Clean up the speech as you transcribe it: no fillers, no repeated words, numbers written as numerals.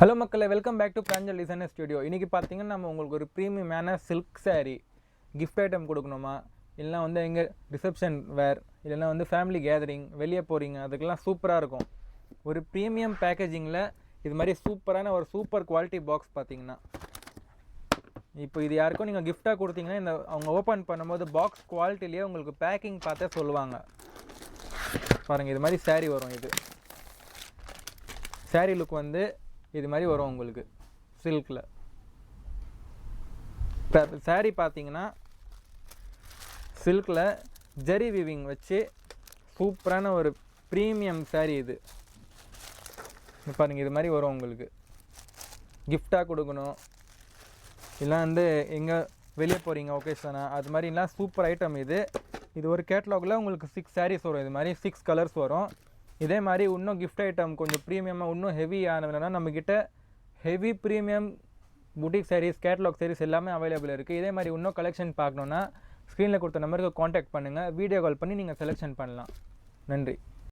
Hello மக்களே, welcome back to Pranjal designer studio. இன்றைக்கி பார்த்தீங்கன்னா நம்ம உங்களுக்கு ஒரு ப்ரீமியமான சில்க் சாரீ கிஃப்ட் ஐட்டம் கொடுக்கணுமா, இல்லைனா வந்து எங்கே ரிசப்ஷன் வேர், இல்லைனா வந்து ஃபேமிலி கேதரிங், வெளியே போகிறீங்க, அதுக்கெல்லாம் சூப்பராக இருக்கும். ஒரு ப்ரீமியம் பேக்கேஜிங்கில் இது மாதிரி சூப்பரான ஒரு சூப்பர் குவாலிட்டி பாக்ஸ் பார்த்தீங்கன்னா, இப்போ இது யாருக்கும் நீங்கள் கிஃப்டாக கொடுத்தீங்கன்னா இந்த அவங்க ஓப்பன் பண்ணும்போது பாக்ஸ் குவாலிட்டிலேயே உங்களுக்கு பேக்கிங் பார்த்தே சொல்லுவாங்க. பாருங்கள், இது மாதிரி சாரீ வரும். இது சாரீ லுக் வந்து இது மாதிரி வரும் உங்களுக்கு சில்கில். இப்போ சாரீ பார்த்தீங்கன்னா சில்கில் ஜெரி வீவிங் வச்சு சூப்பரான ஒரு ப்ரீமியம் சாரீ. இது பாருங்கள், இது மாதிரி வரும் உங்களுக்கு. கிஃப்டாக கொடுக்கணும், இல்லை வந்து எங்கே வெளியே போகிறீங்க ஒகேஷனாக, அது மாதிரிலாம் சூப்பர் ஐட்டம் இது. இது ஒரு கேட்லாகில் உங்களுக்கு 6 சாரீஸ் வரும். இது மாதிரி 6 கலர்ஸ் வரும். இதே மாதிரி இன்னும் கிஃப்ட் ஐட்டம் கொஞ்சம் ப்ரீமியமாக இன்னும் ஹெவி ஆனதுனா நம்மக்கிட்ட heavy premium boutique saris, catalogue saris எல்லாமே அவைலபிள் இருக்குது. இதே மாதிரி இன்னும் கலெக்ஷன் பார்க்கணுன்னா ஸ்க்ரீனில் கொடுத்த நம்பருக்கு காண்டாக்ட் பண்ணுங்கள். வீடியோ கால் பண்ணி நீங்கள் செலெக்ஷன் பண்ணலாம். நன்றி.